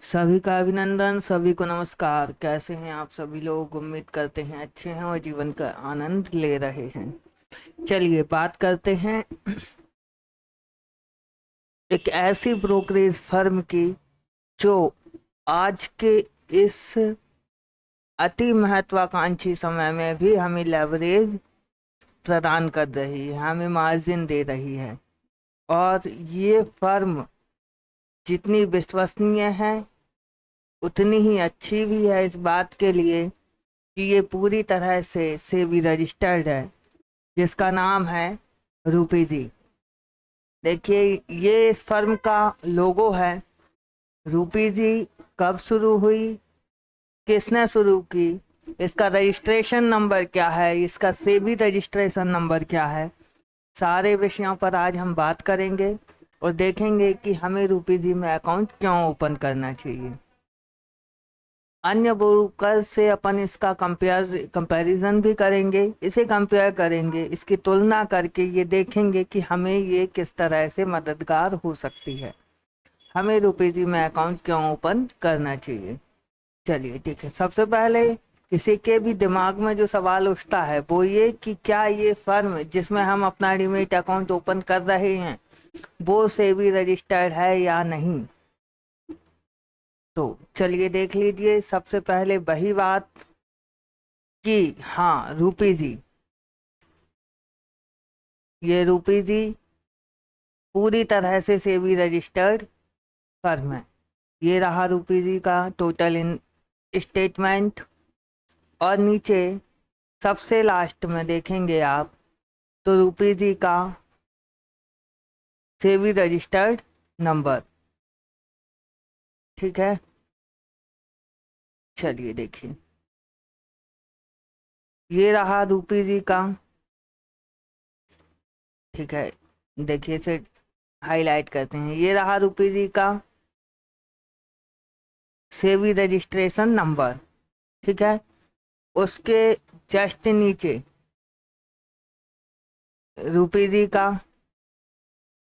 सभी का अभिनंदन, सभी को नमस्कार। कैसे हैं आप सभी लोग? उम्मीद करते हैं अच्छे हैं और जीवन का आनंद ले रहे हैं। चलिए बात करते हैं एक ऐसी ब्रोकरेज फर्म की जो आज के इस अति महत्वाकांक्षी समय में भी हमें लेवरेज प्रदान कर रही है, हमें मार्जिन दे रही है। और ये फर्म जितनी विश्वसनीय है उतनी ही अच्छी भी है इस बात के लिए कि ये पूरी तरह से सेबी रजिस्टर्ड है, जिसका नाम है रूपी जी। देखिए, ये इस फर्म का लोगो है। रूपी जी कब शुरू हुई, किसने शुरू की, इसका रजिस्ट्रेशन नंबर क्या है, इसका सेबी रजिस्ट्रेशन नंबर क्या है, सारे विषयों पर आज हम बात करेंगे और देखेंगे कि हमें रूपी जी में अकाउंट क्यों ओपन करना चाहिए। अन्य ब्रोकर से अपन इसका कंपैरिजन भी करेंगे, इसे कंपेयर करेंगे, इसकी तुलना करके ये देखेंगे कि हमें ये किस तरह से मददगार हो सकती है, हमें रुपी जी में अकाउंट क्यों ओपन करना चाहिए। चलिए ठीक है। सबसे पहले किसी के भी दिमाग में जो सवाल उठता है वो ये कि क्या ये फर्म जिसमें हम अपना डीमैट अकाउंट ओपन कर रहे हैं वो सेबी रजिस्टर्ड है या नहीं। तो चलिए देख लीजिए। सबसे पहले वही बात कि हाँ, रूपी जी, ये रूपी जी पूरी तरह से सेबी रजिस्टर्ड फर्म है। ये रहा रूपी जी का टोटल इन स्टेटमेंट। और नीचे सबसे लास्ट में देखेंगे आप तो रूपी जी का सेबी रजिस्टर्ड नंबर। ठीक है, चलिए देखिए, ये रहा रूपी जी का। ठीक है, देखिए इसे हाईलाइट करते हैं। ये रहा रूपी जी का सेबी रजिस्ट्रेशन नंबर। ठीक है, उसके जस्ट नीचे रूपी जी का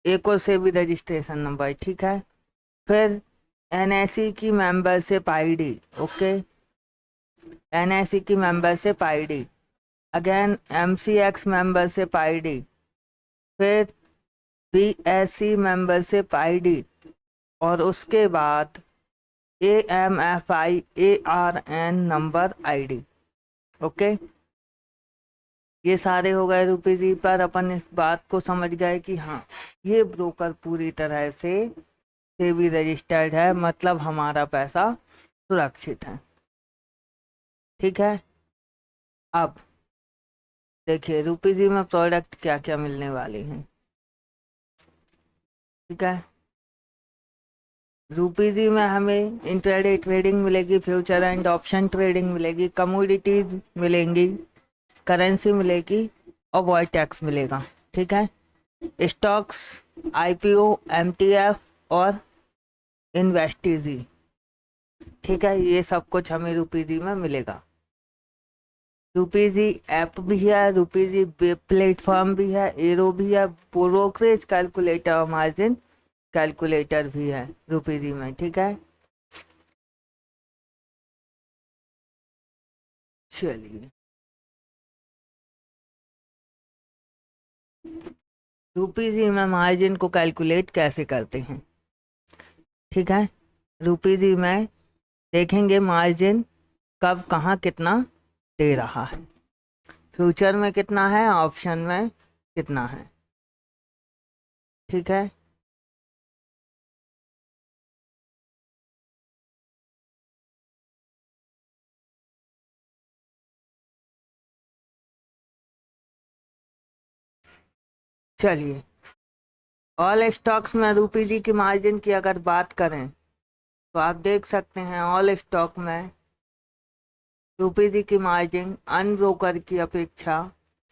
एक और सेबी रजिस्ट्रेशन नंबर। ठीक है, फिर एनएसई की मेंबरशिप आईडी। ओके, एनएसई की membership ID, again MCX membership ID, फिर बीएससी मेंबरशिप आईडी, और उसके बाद AMFI नंबर आईडी। ओके, ये सारे हो गए रूपी जी पर। अपन इस बात को समझ गए कि हाँ, ये ब्रोकर पूरी तरह से सेबी रजिस्टर्ड है, मतलब हमारा पैसा सुरक्षित है। ठीक है, अब देखिए रूपी जी में प्रोडक्ट क्या क्या मिलने वाले हैं। ठीक है, रूपी जी में हमें इंट्राडे ट्रेडिंग मिलेगी, फ्यूचर एंड ऑप्शन ट्रेडिंग मिलेगी, कमोडिटीज मिलेंगी, करेंसी मिलेगी और वॉइड टैक्स मिलेगा। ठीक है, स्टॉक्स, आईपीओ, एमटीएफ और इन्वेस्टीजी। ठीक है, ये सब कुछ हमें रूपी जी में मिलेगा। रूपी जी ऐप भी है, रूपी जी प्लेटफॉर्म भी है, एरो भी है, ब्रोकरेज कैलकुलेटर और मार्जिन कैलकुलेटर भी है रूपी जी में। ठीक है, चलिए रूपी जी में मार्जिन को कैलकुलेट कैसे करते हैं। ठीक है, रूपी जी में देखेंगे मार्जिन कब कहाँ कितना दे रहा है, फ्यूचर में कितना है, ऑप्शन में कितना है। ठीक है, चलिए ऑल स्टॉक्स में रूपी जी की मार्जिन की अगर बात करें तो आप देख सकते हैं ऑल स्टॉक में रूपी जी की मार्जिन अन ब्रोकर की अपेक्षा,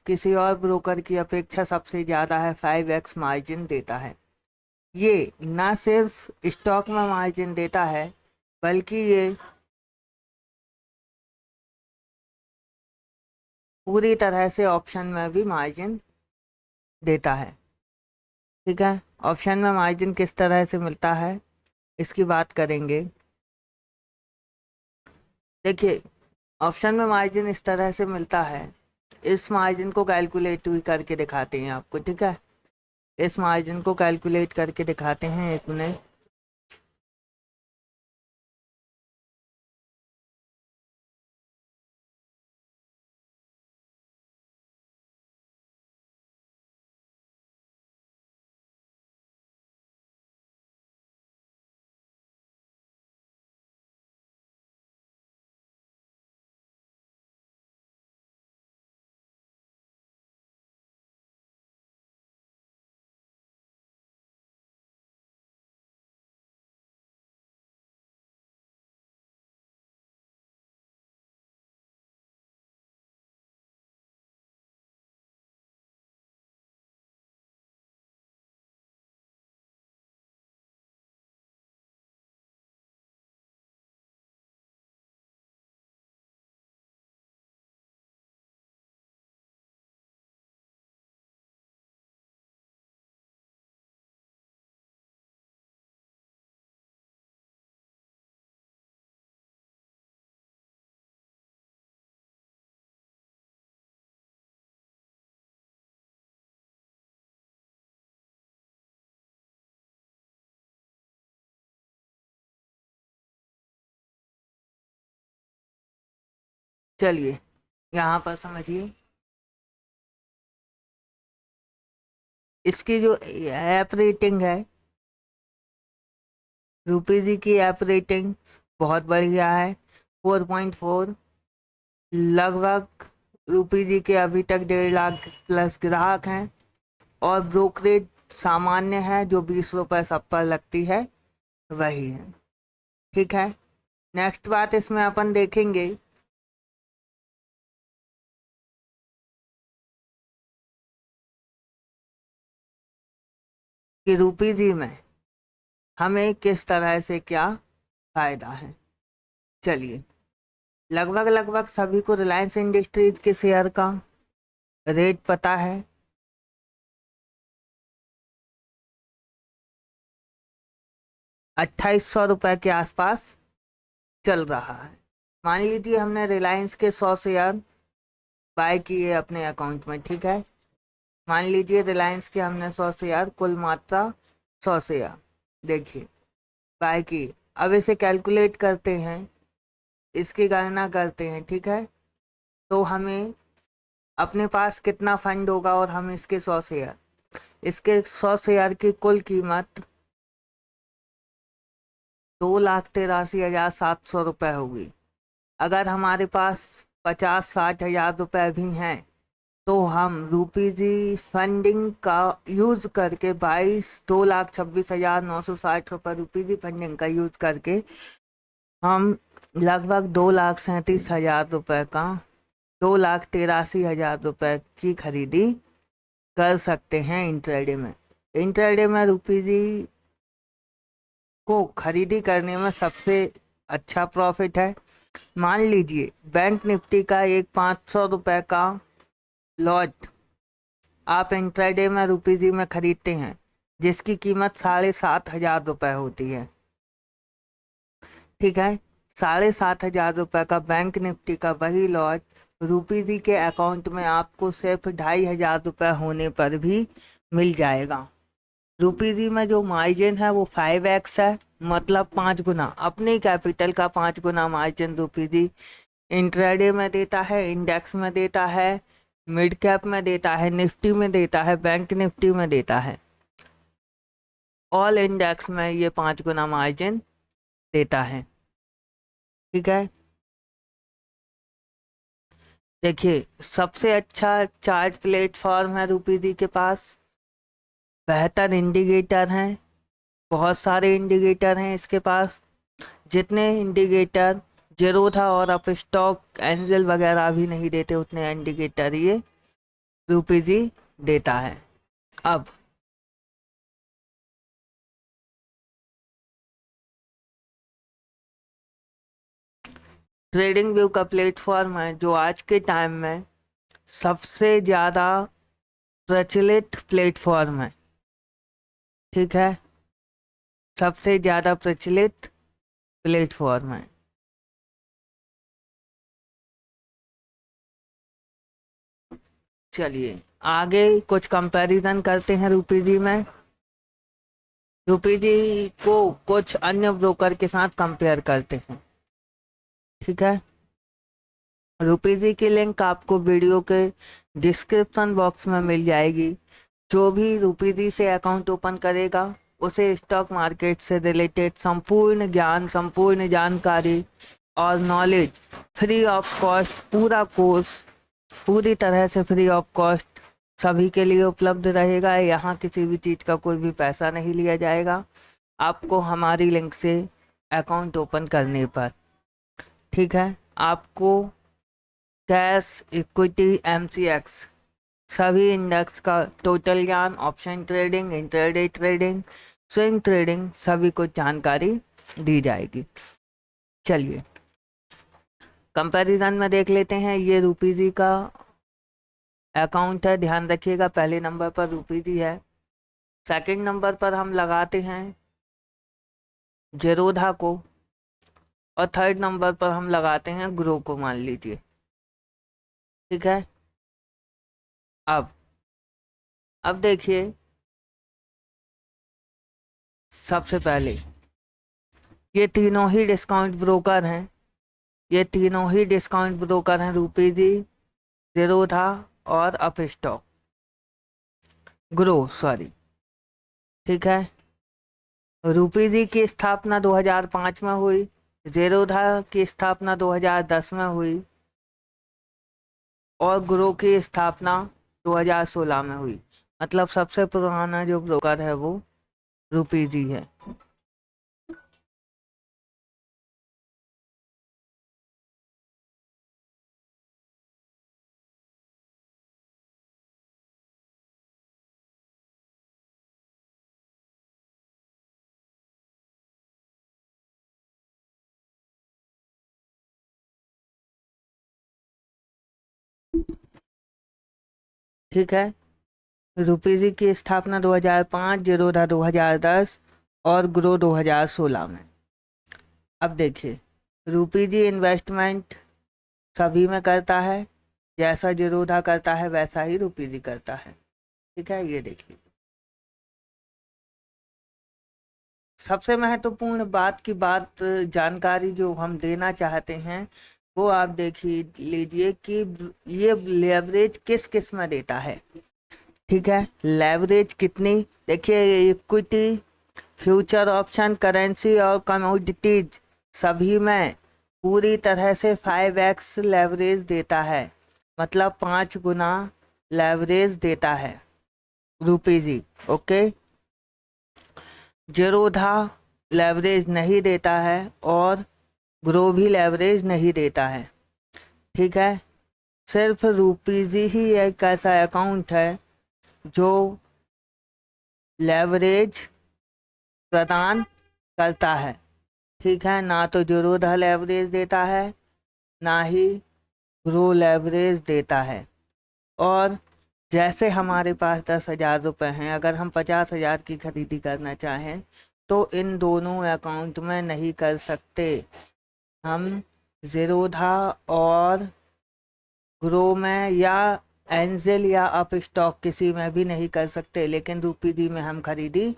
किसी और ब्रोकर की अपेक्षा सबसे ज़्यादा है, 5x मार्जिन देता है। ये ना सिर्फ स्टॉक में मार्जिन देता है बल्कि ये पूरी तरह से ऑप्शन में भी मार्जिन देता है। ठीक है, ऑप्शन में मार्जिन किस तरह से मिलता है इसकी बात करेंगे। देखिए ऑप्शन में मार्जिन इस तरह से मिलता है, इस मार्जिन को कैलकुलेट भी करके दिखाते हैं आपको, ठीक है। इस मार्जिन को कैलकुलेट करके दिखाते हैं, एक मिनट। चलिए यहाँ पर समझिए, इसकी जो ऐप रेटिंग है, रूपी जी की ऐप रेटिंग बहुत बढ़िया है, 4.4। लगभग रूपी जी के अभी तक 1.5 लाख प्लस ग्राहक हैं, और ब्रोकरेज सामान्य है, जो 20 रुपये सब पर लगती है वही है, ठीक है। नेक्स्ट बात इसमें अपन देखेंगे कि रूपी जी में हमें किस तरह से क्या फायदा है। चलिए, लगभग लगभग सभी को रिलायंस इंडस्ट्रीज के शेयर का रेट पता है। 2800 रुपये के आसपास चल रहा है। मान लीजिए हमने रिलायंस के 100 शेयर बाय किए अपने अकाउंट में, ठीक है। मान लीजिए रिलायंस के हमने 100 शेयर, कुल मात्रा 100 शेयर, देखिए बाय किए। अब इसे कैलकुलेट करते हैं, इसकी गणना करते हैं, ठीक है। तो हमें अपने पास कितना फंड होगा, और हम इसके 100 शेयर, इसके 100 शेयर की कुल कीमत 2,83,700 होगी। अगर हमारे पास 50-60 हज़ार रुपये भी हैं, तो हम रूपी जी फंडिंग का यूज करके 2,26,960 रुपये रूपी जी फंडिंग का यूज करके हम लगभग 2,37,000 रुपये का 2,83,000 रुपये की खरीदी कर सकते हैं इंट्राडे में। इंट्राडे में रूपी जी को खरीदी करने में सबसे अच्छा प्रॉफिट है। मान लीजिए बैंक निफ्टी का एक 500 रुपये का लॉट आप इंट्राडे में रूपी जी में खरीदते हैं, जिसकी कीमत 7,500 रुपये होती है, ठीक है। 7,500 रुपये का बैंक निफ्टी का वही लॉट रूपी जी के अकाउंट में आपको सिर्फ 2,500 रुपये होने पर भी मिल जाएगा। रूपी जी में जो मार्जिन है वो 5x है, मतलब 5 गुना, अपने कैपिटल का 5 गुना मार्जिन रूपी जी इंट्राडे में देता है, इंडेक्स में देता है, मिड कैप में देता है, निफ्टी में देता है, बैंक निफ्टी में देता है, ऑल इंडेक्स में ये 5 गुना मार्जिन देता है, ठीक है। देखिए सबसे अच्छा चार्ट प्लेटफॉर्म है रूपी जी के पास, बेहतर इंडिकेटर हैं, बहुत सारे इंडिकेटर हैं इसके पास। जितने इंडिकेटर जेरोधा और अप स्टॉक एंजल वगैरह भी नहीं देते, उतने इंडिकेटर ये रूपी जी देता है। अब ट्रेडिंग व्यू का प्लेटफॉर्म है जो आज के टाइम में सबसे ज़्यादा प्रचलित प्लेटफॉर्म है, ठीक है, सबसे ज़्यादा प्रचलित प्लेटफॉर्म है। चलिए आगे कुछ कंपैरिजन करते हैं रूपी जी में। रूपी जी को कुछ अन्य ब्रोकर के साथ कंपेयर करते हैं। ठीक है, रूपी जी की लिंक आपको वीडियो के डिस्क्रिप्शन बॉक्स में मिल जाएगी। जो भी रूपी जी से अकाउंट ओपन करेगा उसे स्टॉक मार्केट से रिलेटेड संपूर्ण ज्ञान, संपूर्ण जानकारी और नॉलेज फ्री ऑफ कॉस्ट, पूरा कोर्स पूरी तरह से फ्री ऑफ कॉस्ट सभी के लिए उपलब्ध रहेगा। यहाँ किसी भी चीज़ का कोई भी पैसा नहीं लिया जाएगा आपको हमारी लिंक से अकाउंट ओपन करने पर। ठीक है, आपको कैश, इक्विटी, एमसीएक्स सभी इंडेक्स का टोटल ज्ञान, option trading, intraday trading, swing trading सभी को जानकारी दी जाएगी। चलिए कंपैरिजन में देख लेते हैं। ये रूपी जी का अकाउंट है, ध्यान रखिएगा पहले नंबर पर रूपी जी है, सेकंड नंबर पर हम लगाते हैं जेरोधा को और थर्ड नंबर पर हम लगाते हैं ग्रो को, मान लीजिए। ठीक है, अब देखिए सबसे पहले ये तीनों ही डिस्काउंट ब्रोकर हैं, ये तीनों ही डिस्काउंट ब्रोकर हैं, रूपी जी, जेरोधा और अपस्टॉक, ग्रो सॉरी। ठीक है, रूपी जी की स्थापना 2005 में हुई, जेरोधा की स्थापना 2010 में हुई और ग्रो की स्थापना 2016 में हुई। मतलब सबसे पुराना जो ब्रोकर है वो रूपी जी है। ठीक है, रूपी जी की स्थापना 2005, जेरोधा 2010 और ग्रो 2016 में। अब देखिए रूपी जी इन्वेस्टमेंट सभी में करता है, जैसा जेरोधा करता है वैसा ही रूपी जी करता है। ठीक है, ये देखिए सबसे महत्वपूर्ण बात की बात जानकारी जो हम देना चाहते हैं वो आप देखिए लीजिए कि ये लेवरेज किस किस में देता है। ठीक है, लेवरेज कितनी, देखिए इक्विटी, फ्यूचर, ऑप्शन, करेंसी और कमोडिटीज सभी में पूरी तरह से 5x लेवरेज देता है, मतलब 5 गुना लेवरेज देता है रूपी जी। ओके, जेरोधा लेवरेज नहीं देता है और ग्रो भी लेवरेज नहीं देता है। ठीक है, सिर्फ रूपी जी ही एक ऐसा अकाउंट है जो लेवरेज प्रदान करता है। ठीक है, ना तो जेरोधा लेवरेज देता है ना ही ग्रो लेवरेज देता है। और जैसे हमारे पास 10,000 रुपये हैं, अगर हम 50,000 की खरीदी करना चाहें तो इन दोनों अकाउंट में नहीं कर सकते। हम जेरोधा और ग्रो में या एंजल या अप स्टॉक किसी में भी नहीं कर सकते, लेकिन रूपी जी में हम खरीदी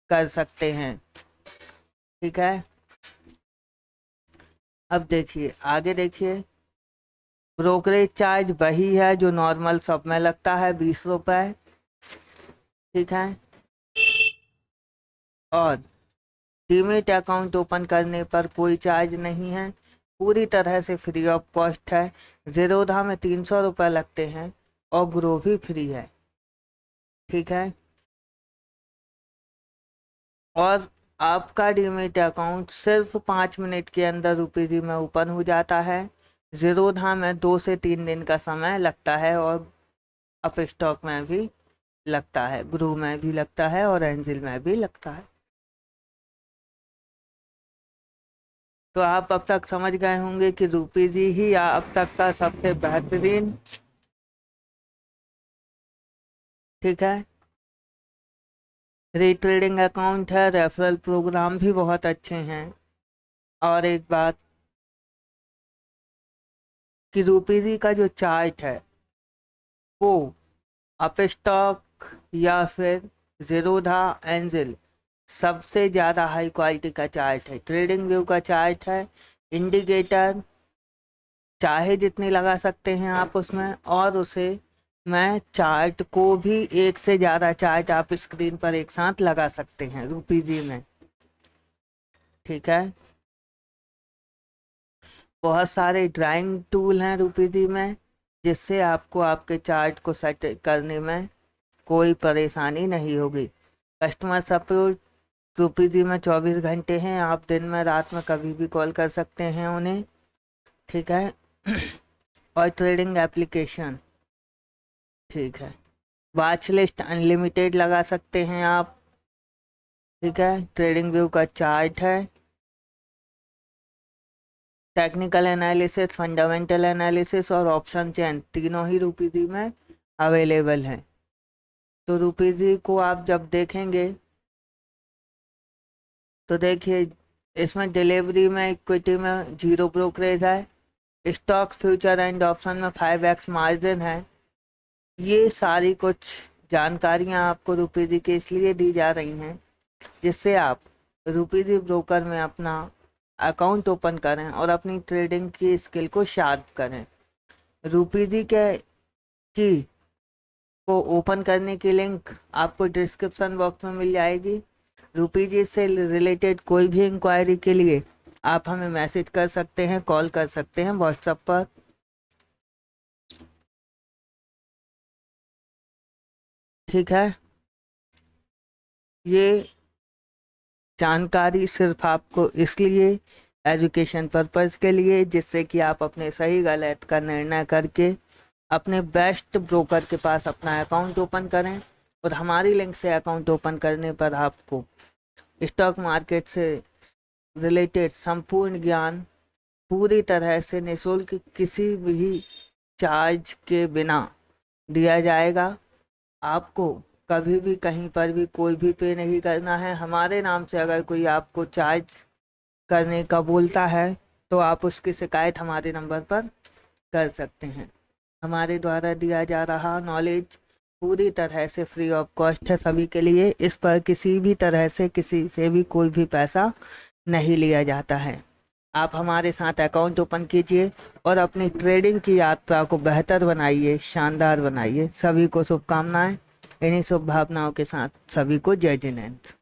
कर सकते हैं। ठीक है, अब देखिए आगे देखिए, ब्रोकरेज चार्ज वही है जो नॉर्मल सब में लगता है, 20 रुपये। ठीक है, और डीमेट अकाउंट ओपन करने पर कोई चार्ज नहीं है, पूरी तरह से फ्री ऑफ कॉस्ट है। जेरोधा में 300 रुपये लगते हैं और ग्रो भी फ्री है। ठीक है, और आपका डीमेट अकाउंट सिर्फ 5 मिनट के अंदर रूपी जी में ओपन हो जाता है। जेरोधा में 2 से 3 दिन का समय लगता है और अप स्टॉक में भी लगता है, ग्रो में भी लगता है और एंजिल में भी लगता है। तो आप अब तक समझ गए होंगे कि रूपी जी ही अब तक का सबसे बेहतरीन, ठीक है, रिट्रेडिंग अकाउंट है। रेफरल प्रोग्राम भी बहुत अच्छे हैं। और एक बात कि रूपी जी का जो चार्ट है को अपस्टॉक या फिर जीरोधा एंजल सबसे ज़्यादा हाई क्वालिटी का चार्ट है। ट्रेडिंग व्यू का चार्ट है। इंडिकेटर चाहे जितनी लगा सकते हैं आप उसमें, और उसे मैं चार्ट को भी एक से ज़्यादा चार्ट आप स्क्रीन पर एक साथ लगा सकते हैं रूपीजी में। ठीक है, बहुत सारे ड्राइंग टूल हैं रूपीजी में, जिससे आपको आपके चार्ट को सेट करने में कोई परेशानी नहीं होगी। कस्टमर सपोर्ट रूपीजी में 24 घंटे हैं, आप दिन में रात में कभी भी कॉल कर सकते हैं उन्हें। ठीक है और ट्रेडिंग एप्लीकेशन, ठीक है, वॉच लिस्ट अनलिमिटेड लगा सकते हैं आप। ठीक है, ट्रेडिंग व्यू का चार्ट है। टेक्निकल एनालिसिस, फंडामेंटल एनालिसिस और ऑप्शन चेन तीनों ही रूपीजी में अवेलेबल हैं। तो रूपीजी को आप जब देखेंगे तो देखिए, इसमें डिलीवरी में इक्विटी में 0 ब्रोकरेज है, स्टॉक फ्यूचर एंड ऑप्शन में 5x मार्जिन है। ये सारी कुछ जानकारियां आपको रूपीजी के इसलिए दी जा रही हैं जिससे आप रूपीजी ब्रोकर में अपना अकाउंट ओपन करें और अपनी ट्रेडिंग की स्किल को शार्प करें। रूपीजी के की को ओपन करने की लिंक आपको डिस्क्रिप्शन बॉक्स में मिल जाएगी। रूपीजी से रिलेटेड कोई भी इंक्वायरी के लिए आप हमें मैसेज कर सकते हैं, कॉल कर सकते हैं व्हाट्सएप पर। ठीक है, ये जानकारी सिर्फ आपको इसलिए एजुकेशन पर्पज़ के लिए, जिससे कि आप अपने सही गलत का निर्णय करके अपने बेस्ट ब्रोकर के पास अपना अकाउंट ओपन करें। और हमारी लिंक से अकाउंट ओपन करने पर आपको स्टॉक मार्केट से रिलेटेड संपूर्ण ज्ञान पूरी तरह से निःशुल्क किसी भी चार्ज के बिना दिया जाएगा। आपको कभी भी कहीं पर भी कोई भी पे नहीं करना है। हमारे नाम से अगर कोई आपको चार्ज करने का बोलता है तो आप उसकी शिकायत हमारे नंबर पर कर सकते हैं। हमारे द्वारा दिया जा रहा नॉलेज पूरी तरह से फ्री ऑफ कॉस्ट है सभी के लिए। इस पर किसी भी तरह से किसी से भी कोई भी पैसा नहीं लिया जाता है। आप हमारे साथ अकाउंट ओपन कीजिए और अपनी ट्रेडिंग की यात्रा को बेहतर बनाइए, शानदार बनाइए। सभी को शुभकामनाएं। इन्हीं शुभ भावनाओं के साथ सभी को जय जिनेंद्र।